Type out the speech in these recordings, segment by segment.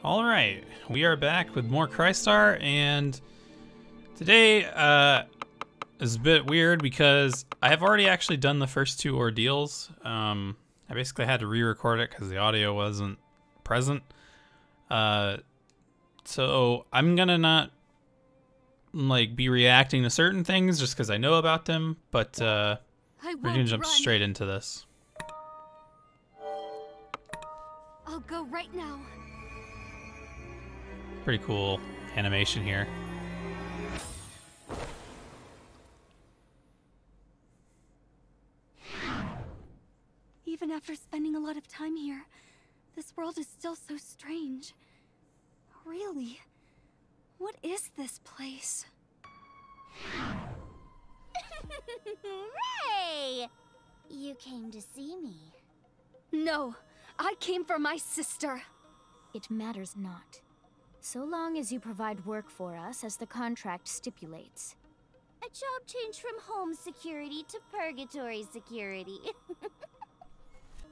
Alright, we are back with more Crystar, and today is a bit weird because I have already actually done the first two ordeals. I basically had to re-record it because the audio wasn't present. So I'm gonna not be reacting to certain things just because I know about them, but we're gonna jump straight into this. I'll go right now. Pretty cool animation here. Even after spending a lot of time here, this world is still so strange. Really? What is this place? Rei! You came to see me. No, I came for my sister. It matters not. So long as you provide work for us as the contract stipulates. A job change from home security to Purgatory security.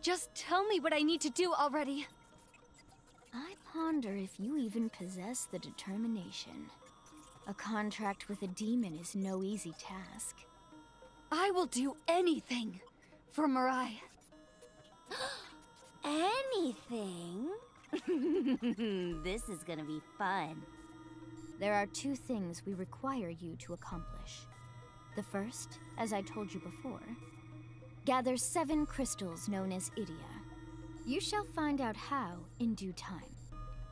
Just tell me what I need to do already. I ponder if you even possess the determination. A contract with a demon is no easy task. I will do anything for Mirai. Anything? This is gonna be fun. There are two things we require you to accomplish. The first, as I told you before, gather 7 crystals known as Idia. You shall find out how in due time.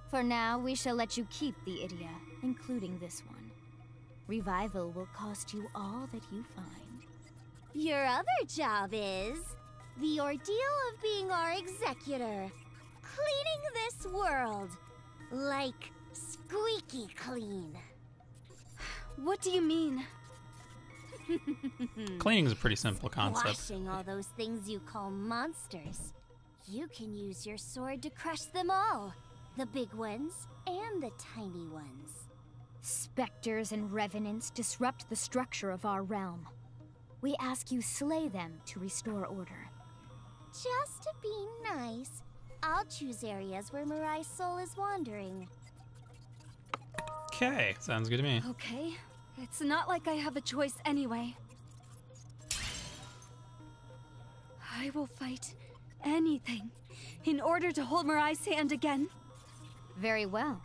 For now, we shall let you keep the Idia, including this one. Revival will cost you all that you find. Your other job is the ordeal of being our executor. Cleaning this world. Like squeaky clean. What do you mean? Cleaning is a pretty simple concept. Washing all those things you call monsters. You can use your sword to crush them all. The big ones and the tiny ones. Specters and revenants disrupt the structure of our realm. We ask you slay them to restore order. Just to be nice, I'll choose areas where Mirai's soul is wandering. Okay, sounds good to me. Okay, it's not like I have a choice anyway. I will fight anything in order to hold Mirai's hand again. Very well.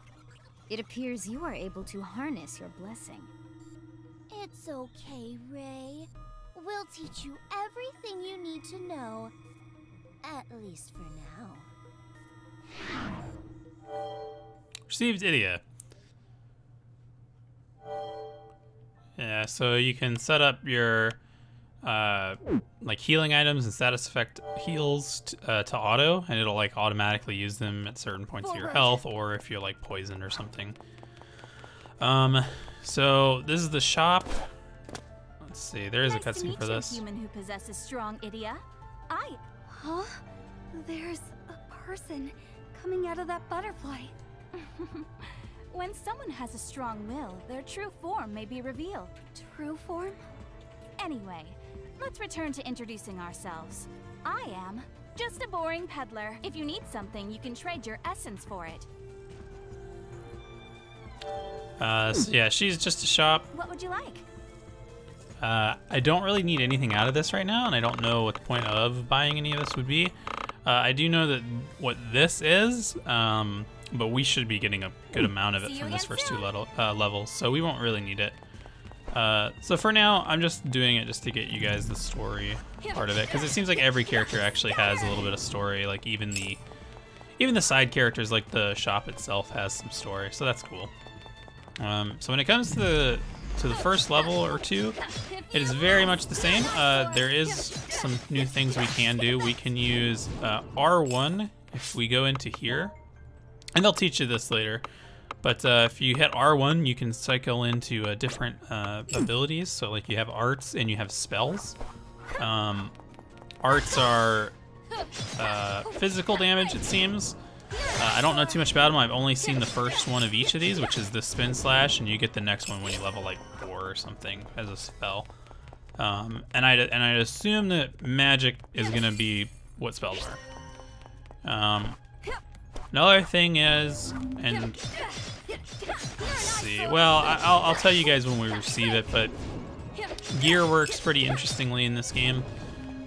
It appears you are able to harness your blessing. It's okay, Rei. We'll teach you everything you need to know. At least for now. Received Idia. Yeah, so you can set up your healing items and status effect heals to auto, and it'll automatically use them at certain points of your health, or if you're poisoned or something. So this is the shop. Let's see, there is a cutscene for this. Human who possesses strong Idia. Huh? There's a person coming out of that butterfly. When someone has a strong will, their true form may be revealed. True form? Anyway, let's return to introducing ourselves. I am just a boring peddler. If you need something, you can trade your essence for it. So yeah, she's just a shop. What would you like? I don't really need anything out of this right now, and I don't know what the point of buying any of this would be. I do know that what this is, but we should be getting a good amount of it from this first two levels, so we won't really need it. So for now, I'm just doing it just to get you guys the story part of it, because it seems like every character actually has a little bit of story. Even the side characters, like the shop itself, has some story, so that's cool. So when it comes to the first level or two, it is very much the same. There is some new things we can do. We can use R1 if we go into here, and they'll teach you this later. But if you hit R1, you can cycle into different abilities. So you have arts and you have spells. Arts are physical damage, it seems. I don't know too much about them. I've only seen the first one of each of these, which is the Spin Slash, and you get the next one when you level 4 or something as a spell. And I'd assume that magic is gonna be what spells are. Another thing is, and let's see. Well, I'll tell you guys when we receive it, but gear works pretty interestingly in this game,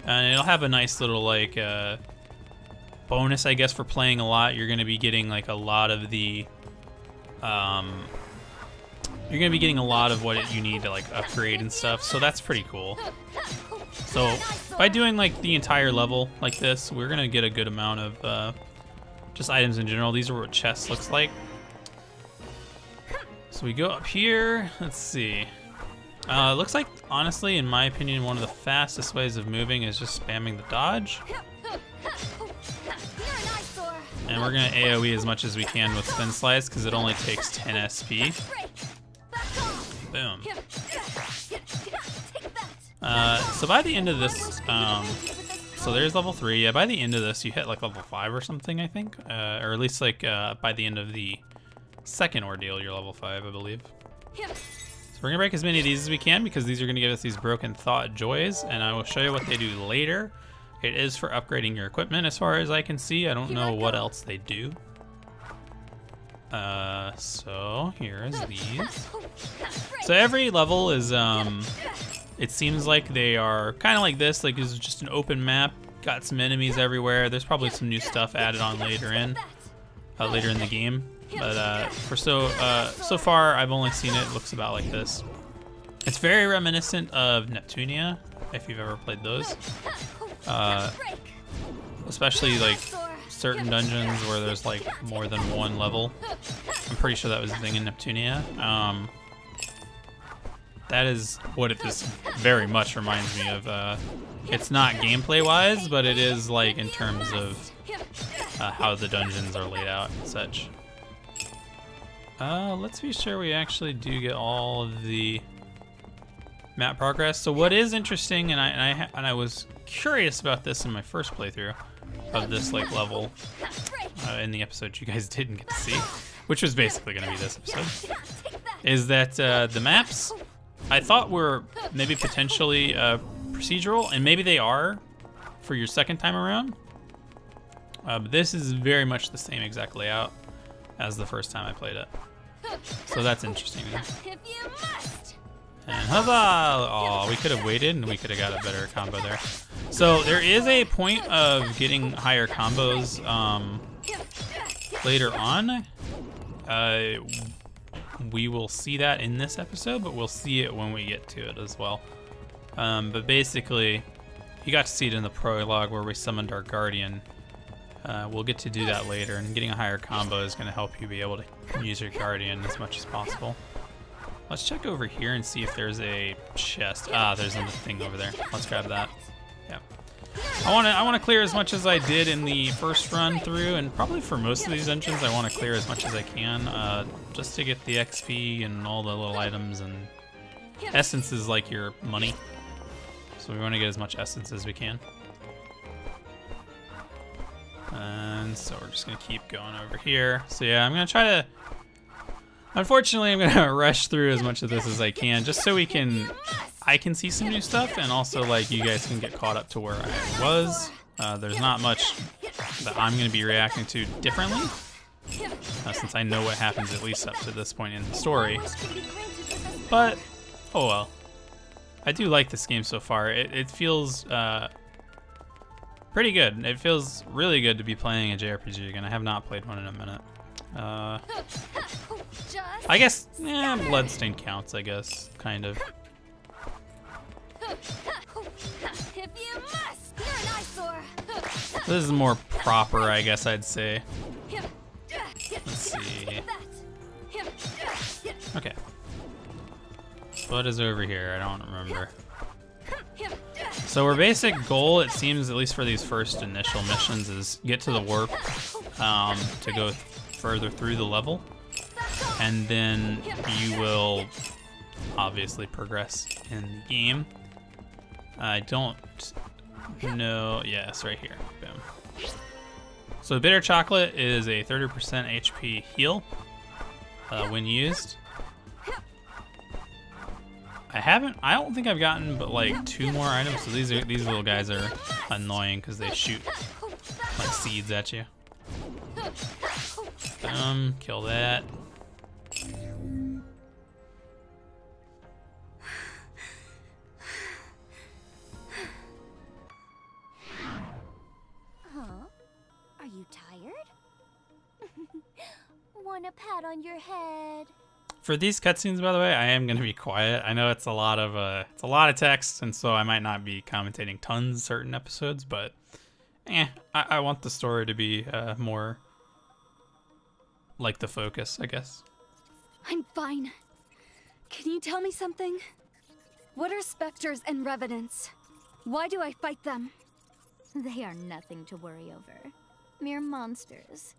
and it'll have a nice little like bonus, I guess, for playing a lot. You're going to be getting like a lot of the you're going to be getting a lot of what you need to like upgrade and stuff, so that's pretty cool. So by doing like the entire level like this, we're going to get a good amount of just items in general. These are what chest looks like. So we go up here. Let's see. It looks like, honestly, in my opinion, one of the fastest ways of moving is just spamming the dodge. And we're going to AoE as much as we can with Spin Slice because it only takes 10 SP. Boom. So by the end of this, so there's level 3. Yeah, by the end of this, you hit like level 5 or something, I think. Or at least like by the end of the second ordeal, you're level 5, I believe. So we're gonna break as many of these as we can because these are gonna give us these broken thought joys, and I will show you what they do later. It is for upgrading your equipment as far as I can see. I don't know what else they do. So here's these. So every level is, it seems like they are kind of like this, like it's just an open map, got some enemies everywhere. There's probably some new stuff added on later in the game. But so far I've only seen it looks about like this. It's very reminiscent of Neptunia, if you've ever played those. Especially like certain dungeons where there's like more than one level. I'm pretty sure that was the thing in Neptunia. That is what it is very much reminds me of. It's not gameplay wise, but it is like in terms of how the dungeons are laid out and such. Let's be sure we actually do get all of the map progress. So what is interesting, and I was curious about this in my first playthrough of this like level in the episode you guys didn't get to see, which was basically going to be this episode, is that the maps I thought were maybe potentially procedural, and maybe they are for your second time around. But this is very much the same exact layout as the first time I played it. So that's interesting. And huzzah! Oh, we could have waited and we could have got a better combo there. So there is a point of getting higher combos later on. We will see that in this episode, but we'll see it when we get to it as well. But basically, you got to see it in the prologue where we summoned our guardian. We'll get to do that later, and getting a higher combo is going to help you be able to use your guardian as much as possible. Let's check over here and see if there's a chest. Ah, there's a thing over there. Let's grab that. Yeah. I want to clear as much as I did in the first run through, and probably for most of these dungeons, I want to clear as much as I can, just to get the XP and all the little items, and essence is like your money. So we want to get as much essence as we can. And so we're just gonna keep going over here. So yeah, I'm gonna try to, unfortunately, I'm gonna rush through as much of this as I can, just so I can see some new stuff, and also like you guys can get caught up to where I was. There's not much that I'm gonna be reacting to differently, since I know what happens at least up to this point in the story. But, oh well. I do like this game so far. It feels pretty good. It feels really good to be playing a JRPG again. I have not played one in a minute. I guess, yeah, Bloodstained counts, I guess, kind of. This is more proper, I guess I'd say. Let's see. Okay. What is over here? I don't remember. So our basic goal, it seems, at least for these first initial missions, is get to the warp to go further through the level, and then you will obviously progress in the game. I don't know. Yes, right here. Boom. So bitter chocolate is a 30% HP heal when used. I don't think I've gotten but like 2 more items, so these little guys are annoying because they shoot like seeds at you. Kill that. Huh? Are you tired? Want a pat on your head? For these cutscenes, by the way, I am going to be quiet. I know it's a lot of text, and so I might not be commentating tons certain episodes, but I want the story to be more like the focus, I guess. I'm fine. Can you tell me something? What are specters and revenants? Why do I fight them? They are nothing to worry over. Mere monsters.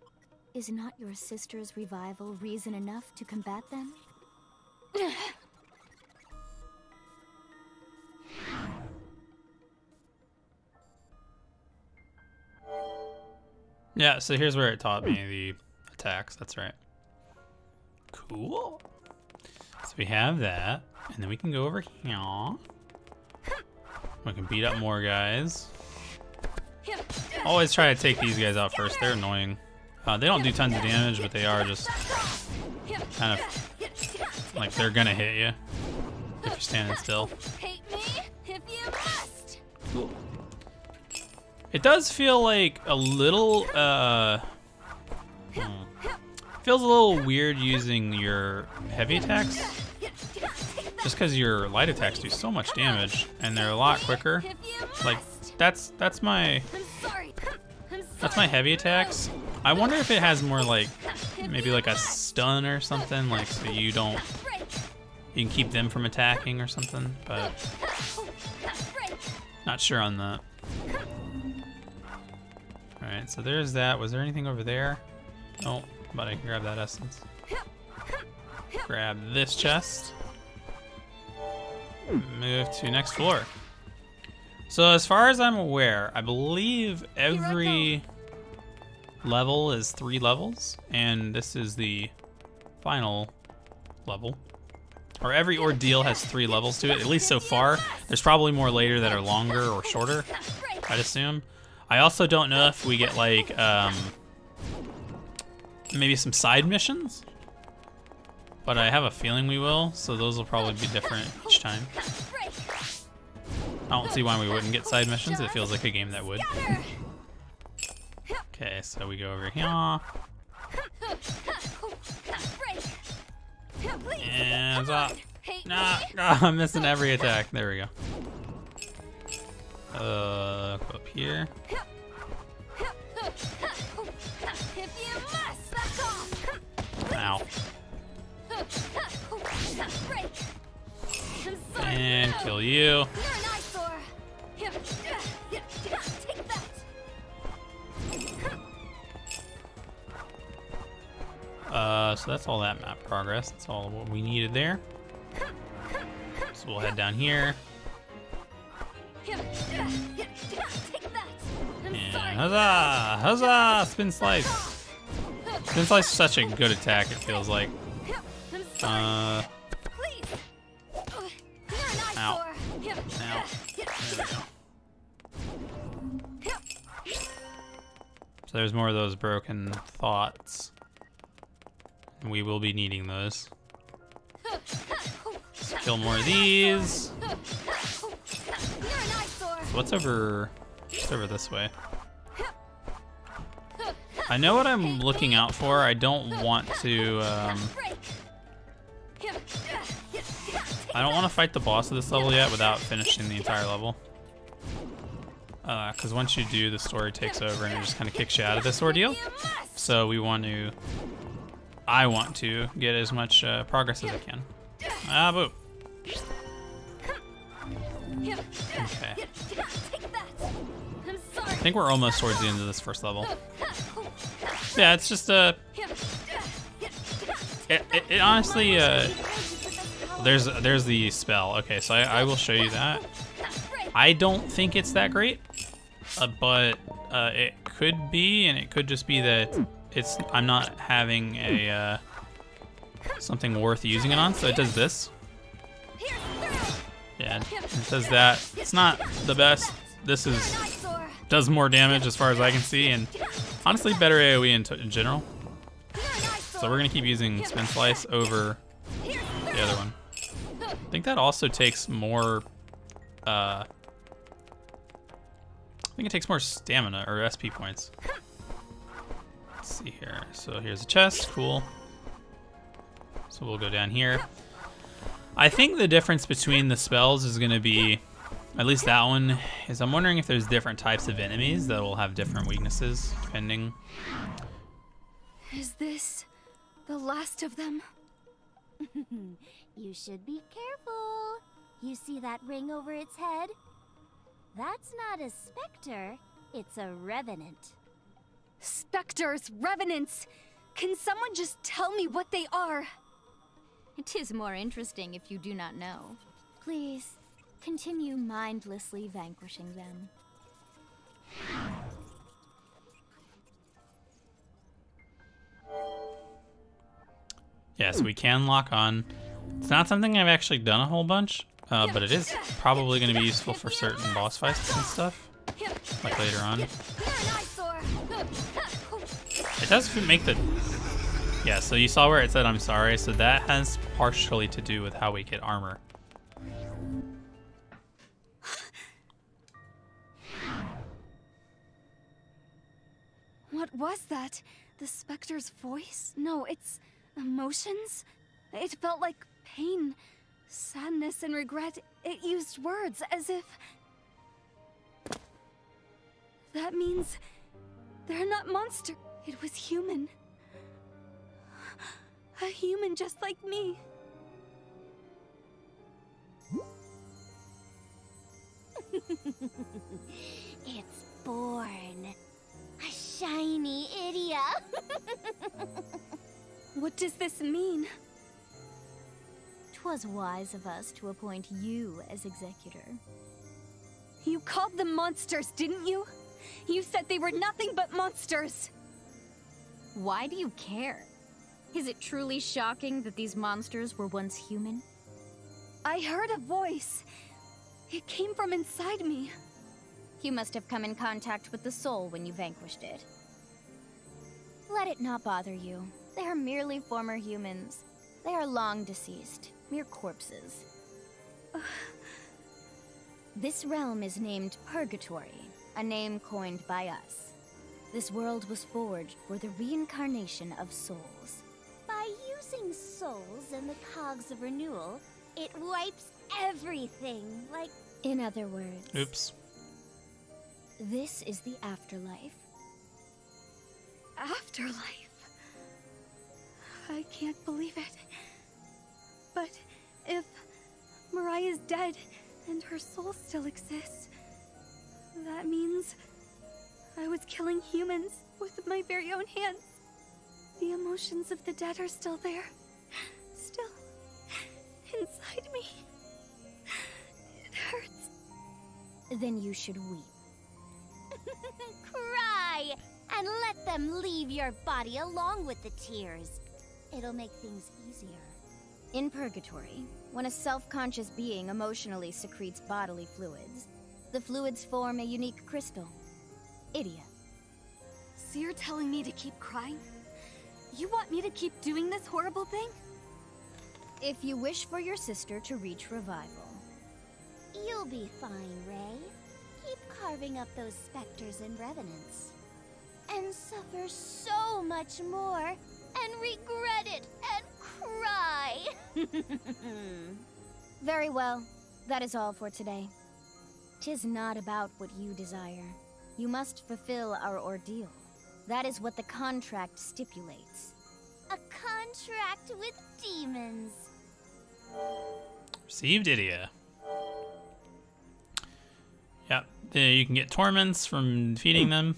Is not your sister's revival reason enough to combat them? Yeah, so here's where it taught me the attacks. That's right. Cool. So we have that, and then we can go over here. We can beat up more guys. Always try to take these guys out first. They're annoying. They don't do tons of damage, but they are just kind of like they're gonna hit you if you're standing still. Hate me if you must. Cool. It does feel like a little feels a little weird using your heavy attacks, just because your light attacks do so much damage and they're a lot quicker. Like that's my heavy attacks. I wonder if it has more like maybe like a stun or something, like so you can keep them from attacking or something, but not sure on that. Alright, so there's that. Was there anything over there? Nope, but I can grab that essence. Grab this chest. Move to next floor. So as far as I'm aware, I believe every level is 3 levels, and this is the final level. Or every ordeal has 3 levels to it, at least so far. There's probably more later that are longer or shorter, I'd assume. I also don't know if we get like maybe some side missions, but I have a feeling we will, so those will probably be different each time. I don't see why we wouldn't get side missions. It feels like a game that would. Okay, so we go over here. And up. Nah, I'm missing every attack. There we go. Go up here. Ow. And kill you. So that's all that map progress. That's all what we needed there. So we'll head down here. And huzzah! Huzzah! Spin slice. Spin slice is such a good attack, it feels like. Ow. Ow. There we go. So there's more of those broken thoughts. We will be needing those. Let's kill more of these. So what's over? Just over this way. I know what I'm looking out for. I don't want to. I don't want to fight the boss of this level yet without finishing the entire level. Because once you do, the story takes over and it just kind of kicks you out of this ordeal. So we want to. I want to get as much progress as I can. Ah, boo. Okay. I think we're almost towards the end of this first level. Yeah, it's just it honestly there's the spell. Okay, so I will show you that. I don't think it's that great, but it could be, and it could just be that I'm not having a something worth using it on. So it does this. Yeah, it does that. It's not the best. This does more damage as far as I can see, and Honestly, better AoE in general. So we're gonna keep using Spin Slice over the other one. I think that also takes more, I think it takes more stamina or SP points. Let's see here. So here's a chest, cool. So we'll go down here. I think the difference between the spells is gonna be, at least that one, is I'm wondering if there's different types of enemies that will have different weaknesses depending. Is this the last of them? You should be careful. You see that ring over its head? That's not a specter, it's a revenant. Specters, revenants! Can someone just tell me what they are? It is more interesting if you do not know. Please, continue mindlessly vanquishing them. Yeah, so we can lock on. It's not something I've actually done a whole bunch, but it is probably going to be useful for certain boss fights and stuff, like later on. It does make the... Yeah, so you saw where it said I'm sorry, so that has partially to do with how we get armor. What was that? The Spectre's voice? No, it's emotions? It felt like pain, sadness, and regret. It used words as if... That means they're not monster. It was human. A human just like me. It's born. A shiny Idia. What does this mean? 'Twas wise of us to appoint you as executor. You called them monsters, didn't you? You said they were nothing but monsters. Why do you care? Is it truly shocking that these monsters were once human? I heard a voice. It came from inside me. You must have come in contact with the soul when you vanquished it. Let it not bother you. They are merely former humans. They are long deceased, mere corpses. This realm is named Purgatory, a name coined by us. This world was forged for the reincarnation of souls. By using souls and the cogs of renewal, it wipes everything, like... In other words... Oops. This is the afterlife. Afterlife? I can't believe it. But if Mariah's dead and her soul still exists, that means I was killing humans with my very own hands. The emotions of the dead are still there. Still inside me. It hurts. Then you should weep. Cry! And let them leave your body along with the tears. It'll make things easier. In Purgatory, when a self-conscious being emotionally secretes bodily fluids, the fluids form a unique crystal. Idia. So you're telling me to keep crying? You want me to keep doing this horrible thing? If you wish for your sister to reach revival. You'll be fine, Rei. Keep carving up those specters and revenants. And suffer so much more, and regret it, and cry! Very well. That is all for today. 'Tis not about what you desire. You must fulfill our ordeal. That is what the contract stipulates. A contract with demons. Received Idia. Yep, you can get torments from defeating them.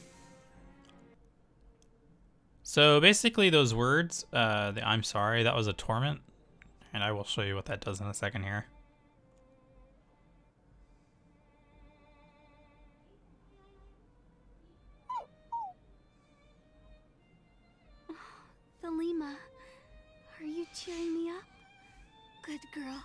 So basically those words, the I'm sorry, that was a torment. And I will show you what that does in a second here. Thelema, are you cheering me up? Good girl.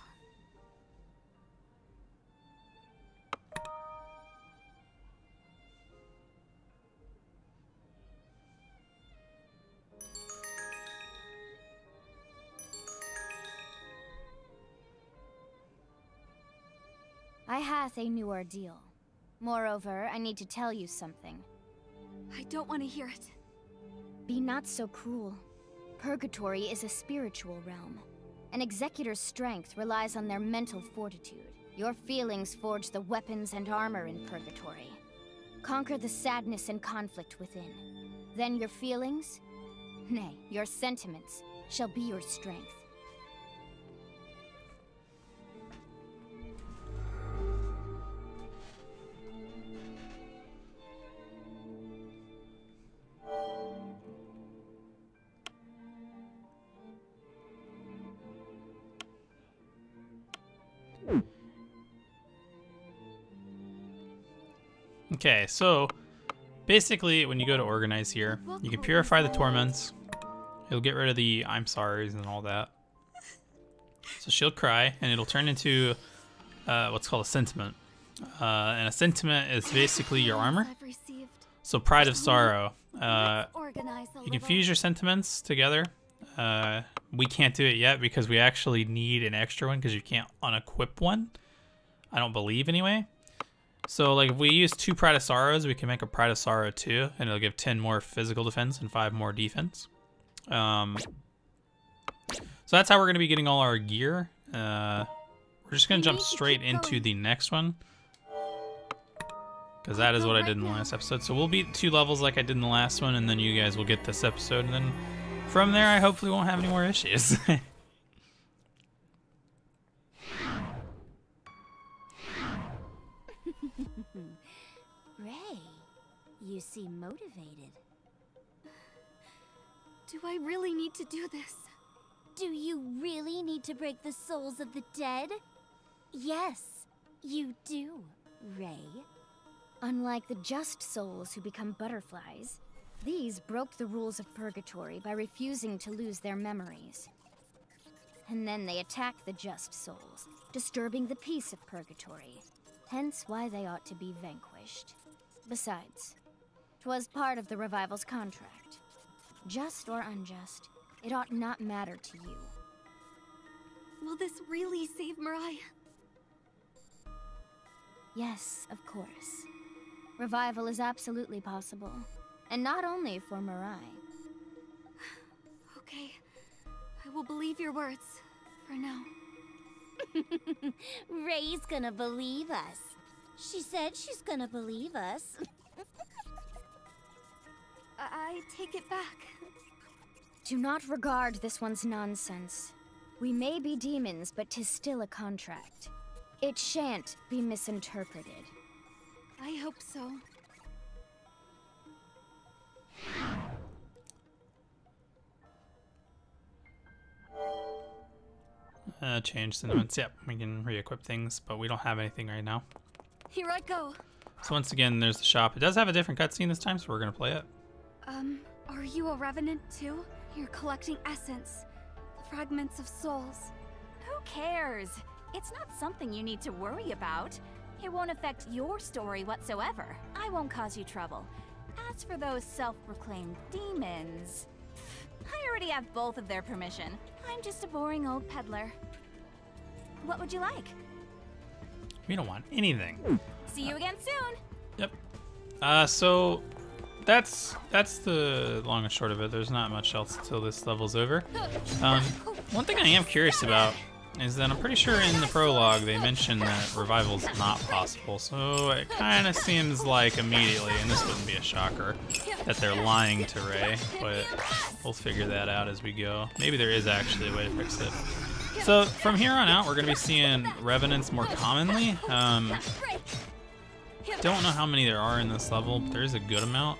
I hath a new ordeal. Moreover, I need to tell you something. I don't want to hear it. Be not so cruel. Purgatory is a spiritual realm. An executor's strength relies on their mental fortitude. Your feelings forge the weapons and armor in Purgatory. Conquer the sadness and conflict within. Then your feelings, nay, your sentiments, shall be your strength. Okay, so basically when you go to organize here, you can purify the torments. It'll get rid of the I'm sorry's and all that. So she'll cry and it'll turn into what's called a sentiment. And a sentiment is basically your armor. So pride of sorrow. You can fuse your sentiments together. We can't do it yet because we actually need an extra one because you can't unequip one. I don't believe anyway. So like if we use 2 Pride of Sorrows, we can make a Pride of Sorrow 2, and it'll give 10 more physical defense and 5 more defense. So that's how we're going to be getting all our gear. We're just going to jump straight into the next one, because that is what I did in the last episode. So we'll beat 2 levels like I did in the last one, and then you guys will get this episode, and then from there I hopefully won't have any more issues. Rei, you seem motivated. Do I really need to do this? Do you really need to break the souls of the dead? Yes, you do, Rei. Unlike the just souls who become butterflies, these broke the rules of Purgatory by refusing to lose their memories. And then they attack the just souls, disturbing the peace of Purgatory. Hence why they ought to be vanquished. Besides, 'twas part of the revival's contract. Just or unjust, it ought not matter to you. Will this really save Mirai? Yes, of course. Revival is absolutely possible. And not only for Mirai. Okay, I will believe your words, for now. Rei's gonna believe us. She said she's gonna believe us. I take it back. Do not regard this one's nonsense. We may be demons, but 'tis still a contract. It shan't be misinterpreted. I hope so. Change sentiments. Yep, we can re-equip things, but we don't have anything right now. Here I go. So once again, there's the shop. It does have a different cutscene this time, so we're gonna play it. Are you a revenant too? You're collecting essence, the fragments of souls. Who cares? It's not something you need to worry about. It won't affect your story whatsoever. I won't cause you trouble. As for those self-proclaimed demons, I already have both of their permission. I'm just a boring old peddler. What would you like? We don't want anything. See you again soon. Yep. So that's the long and short of it. There's not much else until this level's over. One thing I am curious about is that I'm pretty sure in the prologue they mentioned that revival's not possible. So it kind of seems like immediately, and this wouldn't be a shocker, that they're lying to Rei, but we'll figure that out as we go. Maybe there is actually a way to fix it. So from here on out, we're going to be seeing revenants more commonly. Don't know how many there are in this level, but there is a good amount.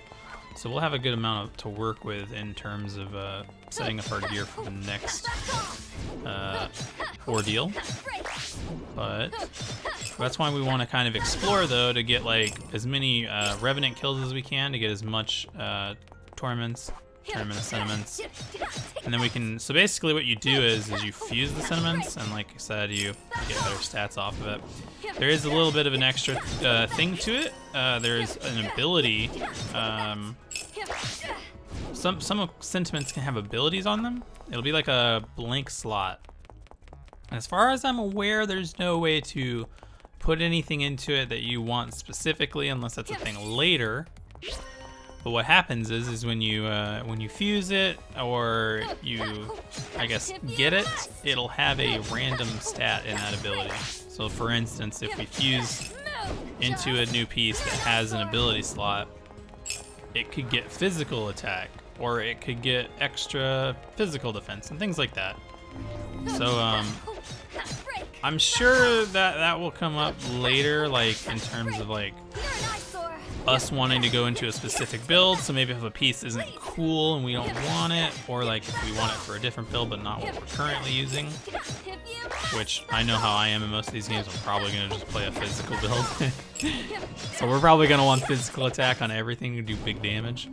So we'll have a good amount to work with in terms of setting up our gear for the next ordeal. But that's why we want to kind of explore, though, to get like as many revenant kills as we can, to get as much torments, turn them into sentiments, and then we can. So basically, what you do is you fuse the sentiments, and like I said, you get better stats off of it. There is a little bit of an extra thing to it. There's an ability. Some sentiments can have abilities on them. It'll be like a blank slot. And as far as I'm aware, there's no way to put anything into it that you want specifically, unless that's a thing later. But what happens is when you fuse it, or you, I guess, get it, it'll have a random stat in that ability. So for instance, if we fuse into a new piece that has an ability slot, it could get physical attack, or it could get extra physical defense and things like that. So I'm sure that will come up later, like in terms of like us wanting to go into a specific build. So maybe if a piece isn't cool and we don't want it, or like if we want it for a different build but not what we're currently using, which I know how I am in most of these games. I'm probably gonna just play a physical build. So we're probably gonna want physical attack on everything to do big damage.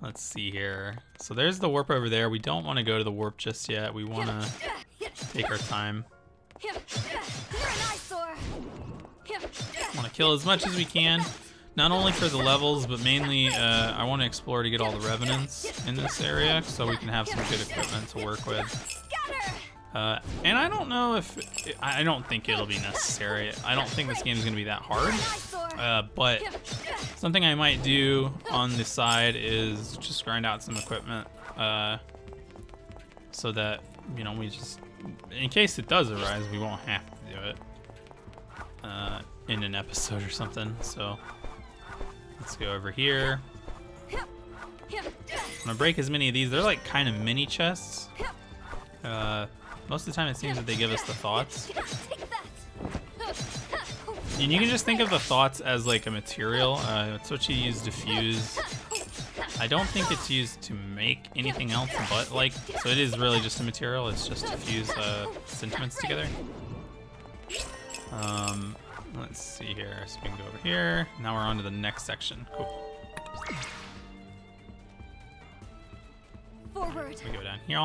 Let's see here. So there's the warp over there. We don't want to go to the warp just yet. We want to take our time. Want to kill as much as we can, not only for the levels, but mainly I want to explore to get all the revenants in this area, so we can have some good equipment to work with. And I don't know if I don't think it'll be necessary. I don't think this game is going to be that hard. But something I might do on the side is just grind out some equipment, so that, you know, we just, in case it does arise, we won't have to do it in an episode or something. So let's go over here. I'm gonna break as many of these. They're like kind of mini chests. Most of the time it seems that they give us the thoughts. And you can just think of the thoughts as like a material. It's what you use to fuse. I don't think it's used to make anything else but like, so it is really just a material. It's just to fuse sentiments together. Let's see here. So we can go over here. Now we're on to the next section. Cool. Forward. We go down here.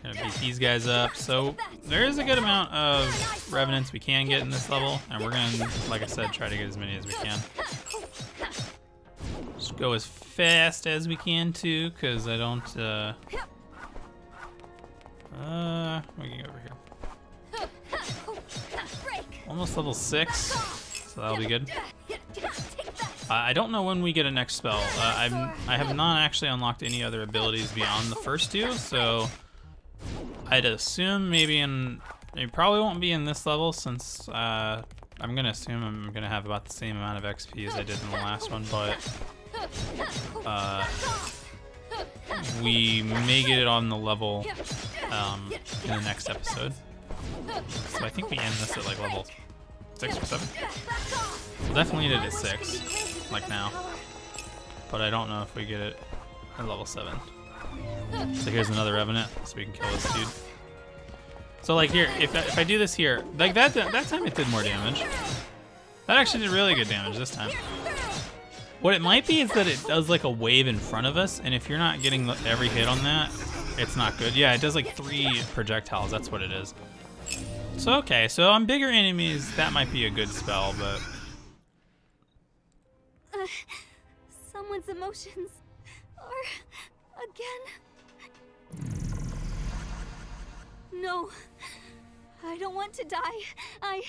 Gonna beat these guys up. So there is a good amount of revenants we can get in this level, and we're gonna, like I said, try to get as many as we can. Just go as fast as we can too, because I don't. We can go over here. Almost level 6, so that'll be good. I don't know when we get a next spell. I have not actually unlocked any other abilities beyond the first two, so I'd assume maybe it probably won't be in this level, since I'm gonna assume I'm gonna have about the same amount of XP as I did in the last one, but we may get it on the level in the next episode. So I think we end this at like level 6 or 7. We'll definitely need it at 6, like now. But I don't know if we get it at level 7. So here's another revenant, so we can kill this dude. So like here, if I do this here, like that time it did more damage. That actually did really good damage this time. What it might be is that it does like a wave in front of us, and if you're not getting every hit on that, it's not good. Yeah, it does like 3 projectiles, that's what it is. So okay, so on bigger enemies, that might be a good spell, but... Someone's emotions are again. No, I don't want to die. I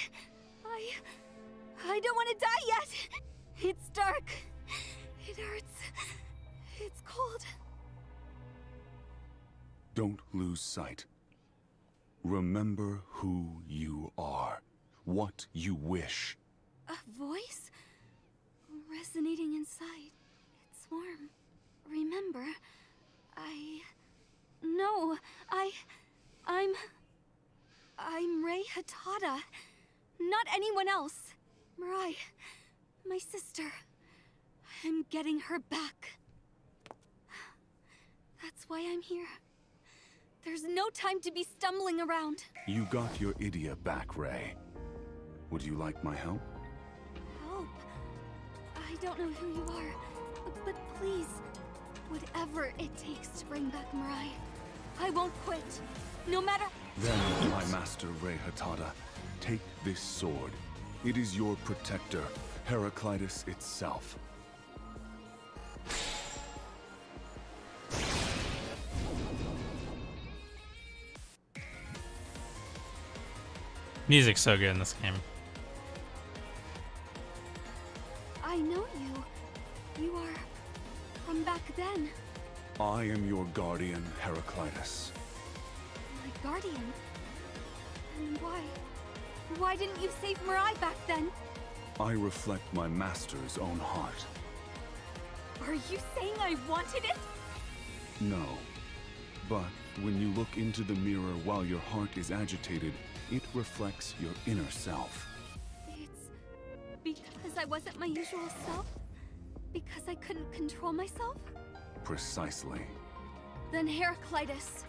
don't want to die yet. It's dark. It hurts. It's cold. Don't lose sight. Remember who you are, what you wish. A voice resonating inside. It's warm. Remember, I'm Rei Hatada. Not anyone else. Mirai, my sister. I'm getting her back. That's why I'm here. There's no time to be stumbling around. You got your Idia back, Rei. Would you like my help? Help? I don't know who you are, but please, whatever it takes to bring back Mirai, I won't quit, no matter... Then, my master Rei Hatada, take this sword. It is your protector, Heraclitus itself. Music's so good in this game. I know you. You are from back then. I am your guardian, Heraclitus. My guardian. And why? Why didn't you save Mirai back then? I reflect my master's own heart. Are you saying I wanted it? No. But when you look into the mirror while your heart is agitated, it reflects your inner self. It's because I wasn't my usual self? Because I couldn't control myself? Precisely. Then Heraclitus,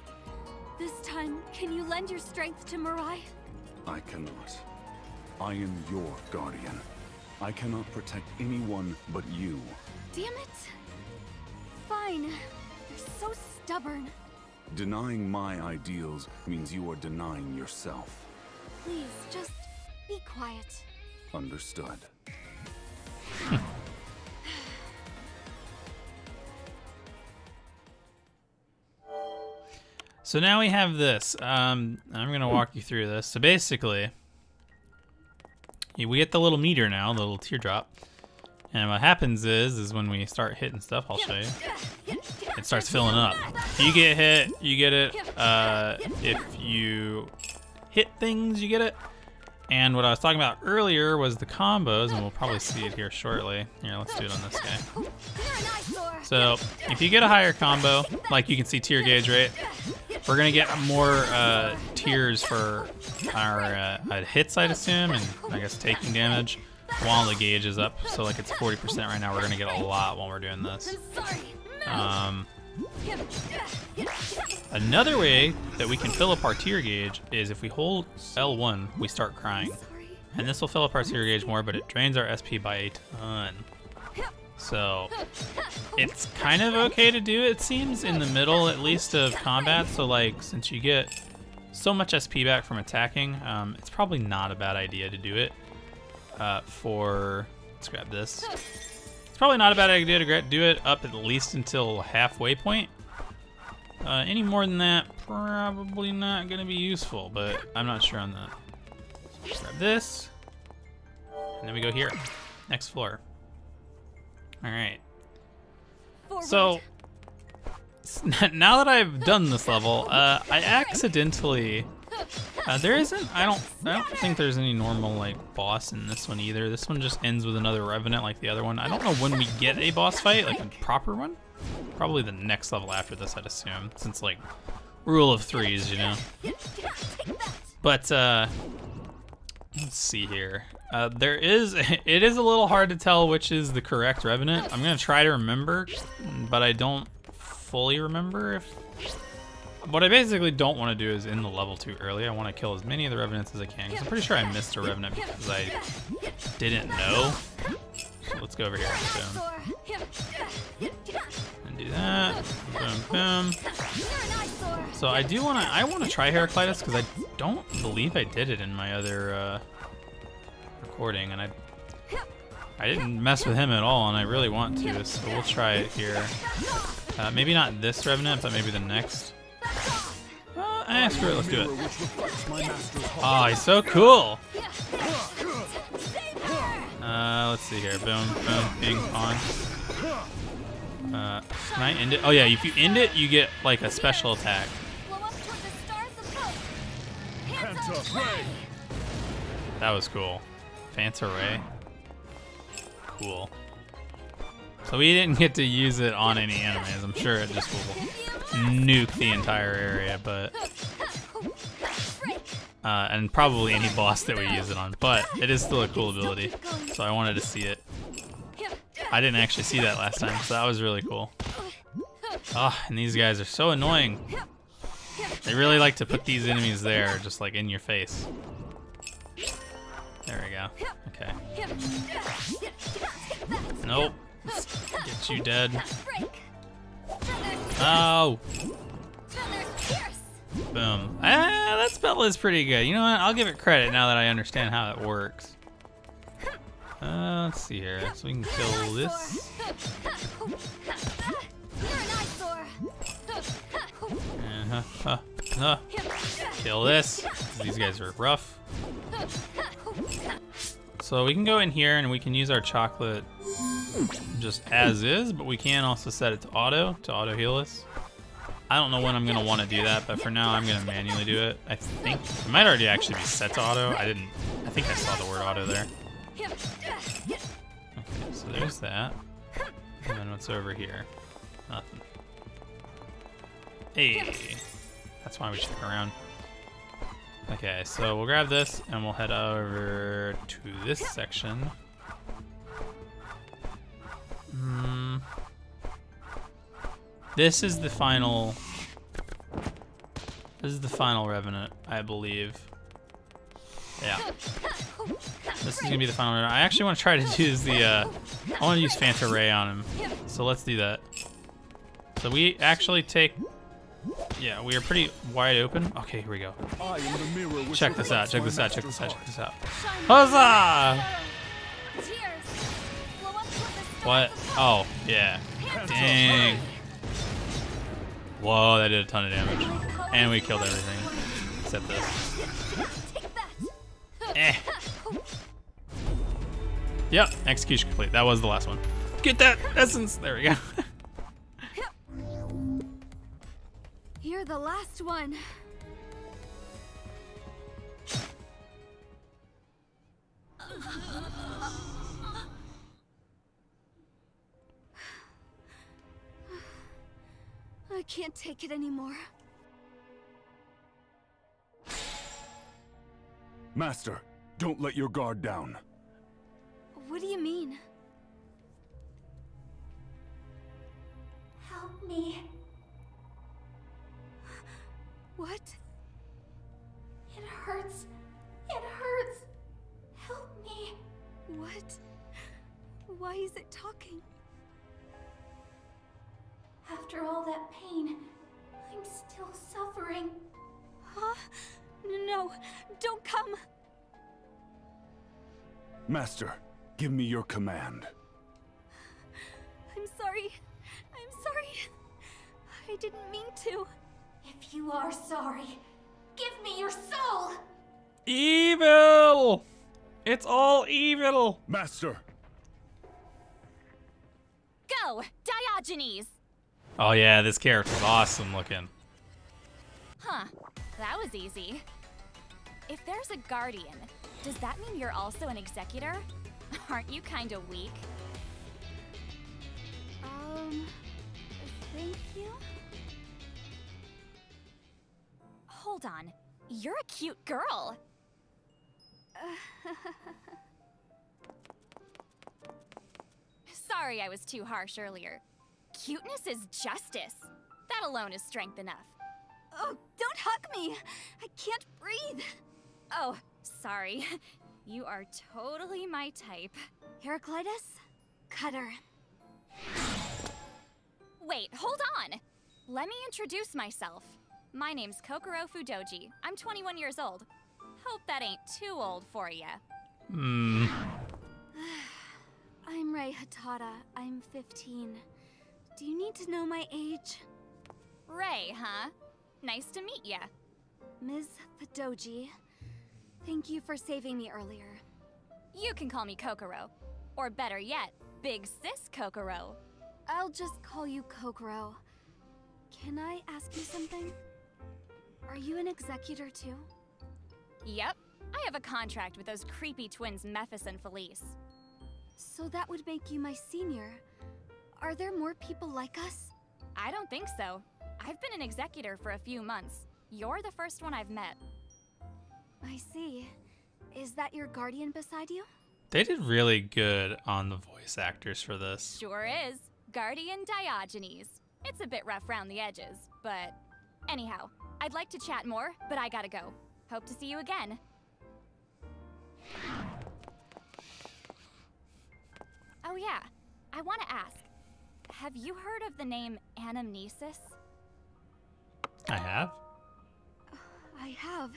this time, can you lend your strength to Mirai? I cannot. I am your guardian. I cannot protect anyone but you. Damn it. Fine. You're so stubborn. Denying my ideals means you are denying yourself. Please, just be quiet. Understood. So now we have this. I'm gonna walk you through this. So basically, we get the little meter now, the little teardrop. And what happens is when we start hitting stuff, I'll show you. It starts filling up. If you get hit, you get it. If you hit things, you get it. And what I was talking about earlier was the combos, and we'll probably see it here shortly. Here, let's do it on this guy. So if you get a higher combo, like you can see tier gauge, right? We're gonna get more tiers for our hits, I'd assume, and I guess taking damage while the gauge is up. So like it's 40% right now. We're gonna get a lot while we're doing this. Another way that we can fill up our tier gauge is if we hold L1, we start crying. And this will fill up our tier gauge more, but it drains our SP by a ton. So it's kind of okay to do, it seems, in the middle at least of combat. So like, since you get so much SP back from attacking, it's probably not a bad idea to do it. Let's grab this. It's probably not a bad idea to do it up at least until halfway point. Any more than that, probably not gonna be useful, but I'm not sure on that. So grab this, and then we go here, next floor. All right. So now that I've done this level, I accidentally I don't think there's any normal like boss in this one either. This one just ends with another revenant like the other one. I don't know when we get a boss fight, like a proper one. Probably the next level after this, I'd assume, since like rule of threes, you know. But let's see here. It is a little hard to tell which is the correct revenant. I'm gonna try to remember, but I don't fully remember. What I basically don't want to do is end the level too early. I want to kill as many of the revenants as I can, because I'm pretty sure I missed a revenant because I didn't know. So let's go over here. And do that. Boom, boom. So I want to try Heraclitus because I don't believe I did it in my other recording, and I didn't mess with him at all, and I really want to. So we'll try it here. Maybe not this revenant, but maybe the next. Screw it, let's do it. Oh, he's so cool. Let's see here. Boom, boom, ping, pong. Can I end it? Oh yeah, if you end it, you get like a special attack. That was cool. Phanta Rei. Cool. So we didn't get to use it on any enemies. I'm sure it just will nuke the entire area, but and probably any boss that we use it on. But it is still a cool ability, so I wanted to see it. I didn't actually see that last time, so that was really cool. Oh, and these guys are so annoying. They really like to put these enemies there, just like in your face. There we go. Okay. Nope. Get you dead. Oh! Boom. That spell is pretty good. You know what? I'll give it credit now that I understand how it works. Let's see here. So we can kill this. Kill this. These guys are rough. So we can go in here and we can use our chocolate just as is, but we can also set it to auto heal us. I don't know when I'm gonna want to do that, but for now I'm gonna manually do it. I think it might already actually be set to auto. I think I saw the word auto there. Okay, so there's that. And then what's over here? Nothing. Hey, that's why we stick around. Okay, so we'll grab this and we'll head over to this section. This is the final. This is the final Revenant, I believe. Yeah. This is gonna be the final Revenant. I actually want to try to use the. I want to use Phanta Ray on him. So let's do that. So we actually take. Yeah, we are pretty wide open. Okay, here we go. Check this out. Check this out. Check this out. Check this out. Huzzah! What? Oh, yeah. Dang. Whoa, that did a ton of damage. And we killed everything. Except this. Eh. Yep, execution complete. That was the last one. Get that essence. There we go. You're the last one. I can't take it anymore. Master, don't let your guard down. What do you mean? Help me. What? It hurts. It hurts. Help me. What? Why is it talking? After all that pain, I'm still suffering. Huh? No, don't come. Master, give me your command. I'm sorry. I'm sorry. I didn't mean to. If you are sorry, give me your soul! Evil! It's all evil! Master! Go, Diogenes! Oh yeah, this character's awesome looking. Huh, that was easy. If there's a guardian, does that mean you're also an executor? Aren't you kinda weak? Thank you? Hold on, you're a cute girl. Sorry I was too harsh earlier. Cuteness is justice. That alone is strength enough. Oh, don't hug me! I can't breathe! Oh, sorry. You are totally my type. Heraclitus? Cutter. Wait, hold on! Let me introduce myself. My name's Kokoro Fudoji. I'm 21 years old. Hope that ain't too old for ya. I'm Rei Hatada. I'm 15. Do you need to know my age? Rei, huh? Nice to meet ya. Ms. Fudoji, thank you for saving me earlier. You can call me Kokoro. Or better yet, Big Sis Kokoro. I'll just call you Kokoro. Can I ask you something? Are you an executor too? Yep. I have a contract with those creepy twins Mephis and Felice. So that would make you my senior. Are there more people like us? I don't think so. I've been an executor for a few months. You're the first one I've met. I see. Is that your guardian beside you? They did really good on the voice actors for this. Sure is. Guardian Diogenes. It's a bit rough around the edges, but... Anyhow, I'd like to chat more, but I gotta go. Hope to see you again. Oh yeah, I want to ask. Have you heard of the name Anamnesis? I have. I have.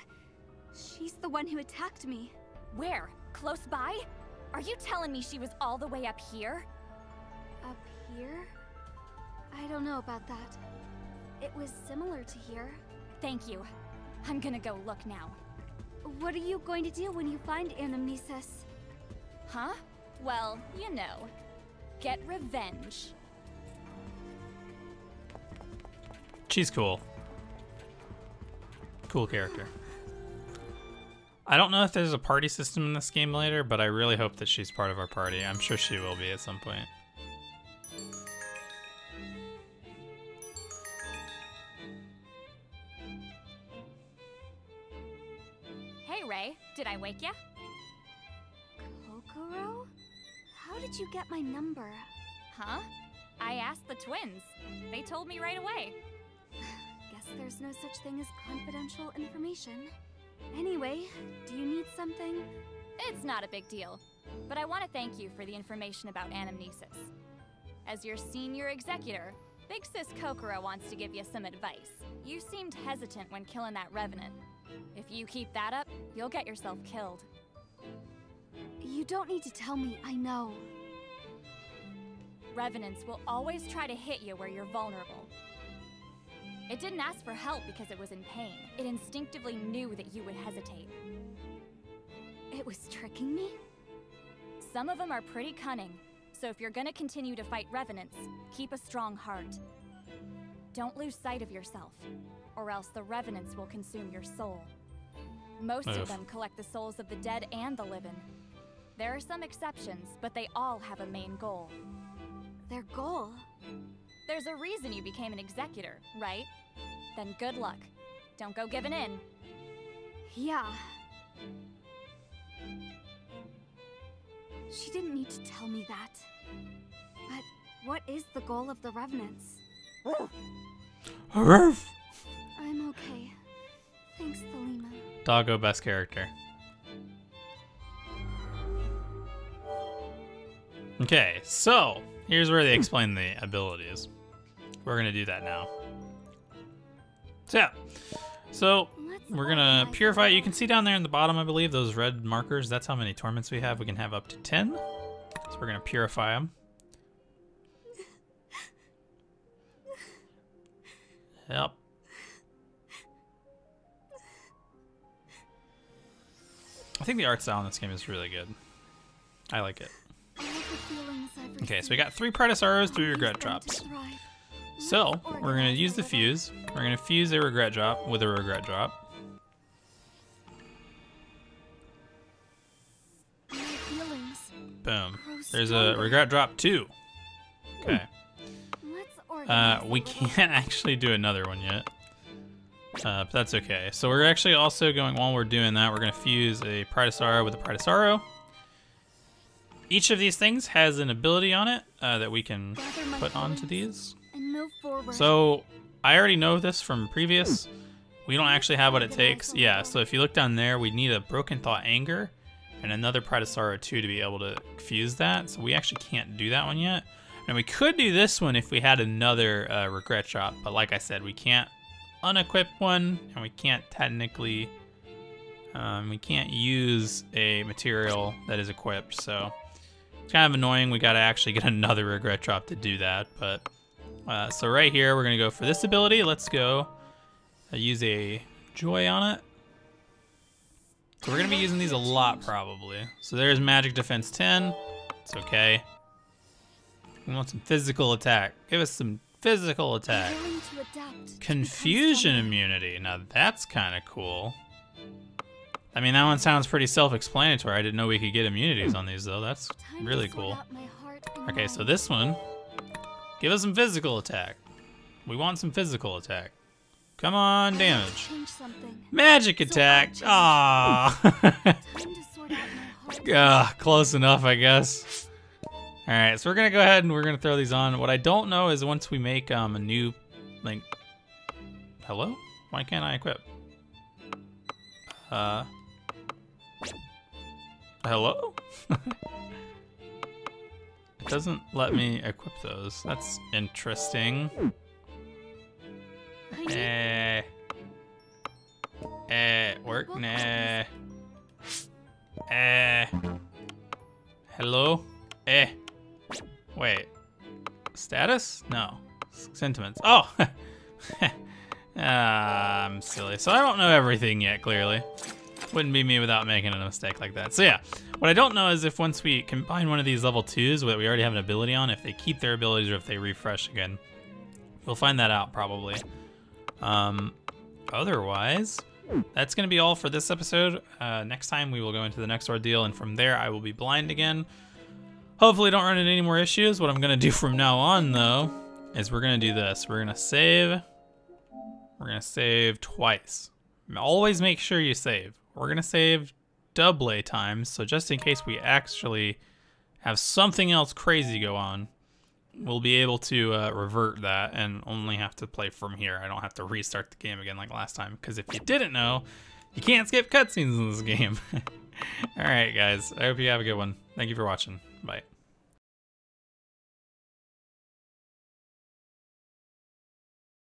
She's the one who attacked me. Where? Close by? Are you telling me she was all the way up here? Up here? I don't know about that. It was similar to here. Thank you. I'm gonna go look now. What are you going to do when you find Anamnesis? Huh? Well, you know. Get revenge. She's cool. Cool character. I don't know if there's a party system in this game later, but I really hope that she's part of our party. I'm sure she will be at some point. Hey, Rei. Did I wake ya? Kokoro? How did you get my number? Huh? I asked the twins. They told me right away. Guess there's no such thing as confidential information. Anyway, do you need something? It's not a big deal, but I want to thank you for the information about Anamnesis. As your senior executor, Big Sis Kokoro wants to give you some advice. You seemed hesitant when killing that revenant. If you keep that up, you'll get yourself killed. You don't need to tell me, I know. Revenants will always try to hit you where you're vulnerable. It didn't ask for help because it was in pain. It instinctively knew that you would hesitate. It was tricking me? Some of them are pretty cunning, so if you're gonna continue to fight revenants, keep a strong heart. Don't lose sight of yourself, or else the revenants will consume your soul. Most of them collect the souls of the dead and the living. There are some exceptions, but they all have a main goal. Their goal? There's a reason you became an executor, right? Then good luck. Don't go giving in. Yeah. She didn't need to tell me that. But what is the goal of the Revenants? I'm okay. Thanks, Thelema. Doggo, best character. Okay, so here's where they explain the abilities. We're gonna do that now. So yeah, we're gonna purify. You can see down there in the bottom, I believe, those red markers. That's how many torments we have. We can have up to 10. So we're gonna purify them. Yep. I think the art style in this game is really good. I like it. Okay, so we got 3 Prentice Arrows, 3 Regret Drops. So, we're going to use the fuse. We're going to fuse a Regret Drop with a Regret Drop. Boom. There's a Regret Drop 2. Okay. We can't actually do another one yet. But that's okay. So we're actually also going, while we're doing that, we're going to fuse a Prentice Arrow with a Prentice Arrow. Each of these things has an ability on it that we can put onto these. So I already know this from previous. We don't actually have what it takes. Yeah, so if you look down there, we need a Broken Thought Anger and another Prentice Arrow 2 to be able to fuse that. So we actually can't do that one yet. And we could do this one if we had another Regret Drop. But like I said, we can't unequip one, and we can't technically, we can't use a material that is equipped. So it's kind of annoying. We got to actually get another Regret Drop to do that. But so right here, we're going to go for this ability. Let's go use a Joy on it. So we're going to be using these a lot, probably. So there's Magic Defense 10. It's okay. We want some physical attack. Give us some physical attack. Confusion immunity. Now that's kind of cool. I mean, that one sounds pretty self-explanatory. I didn't know we could get immunities on these, though. That's really cool. Okay, so this one. Give us some physical attack. We want some physical attack. Come on, damage. Magic attack. Ah. Close enough, I guess. All right, so we're gonna go ahead and we're gonna throw these on. What I don't know is once we make a new, like, hello? Why can't I equip? Hello? It doesn't let me equip those. That's interesting. Work? Nah. Hello? Wait. Status? No. Sentiments. Oh! I'm silly. So I don't know everything yet, clearly. Wouldn't be me without making a mistake like that. So yeah, what I don't know is if once we combine one of these level 2s that we already have an ability on, if they keep their abilities or if they refresh again. We'll find that out probably. Otherwise, that's gonna be all for this episode. Next time we will go into the next ordeal, and from there I will be blind again. Hopefully don't run into any more issues. What I'm gonna do from now on though, is we're gonna do this. We're gonna save twice. Always make sure you save. We're gonna save double times, so just in case we actually have something else crazy go on, we'll be able to revert that and only have to play from here. I don't have to restart the game again like last time, because if you didn't know, you can't skip cutscenes in this game. All right, guys, I hope you have a good one. Thank you for watching. Bye.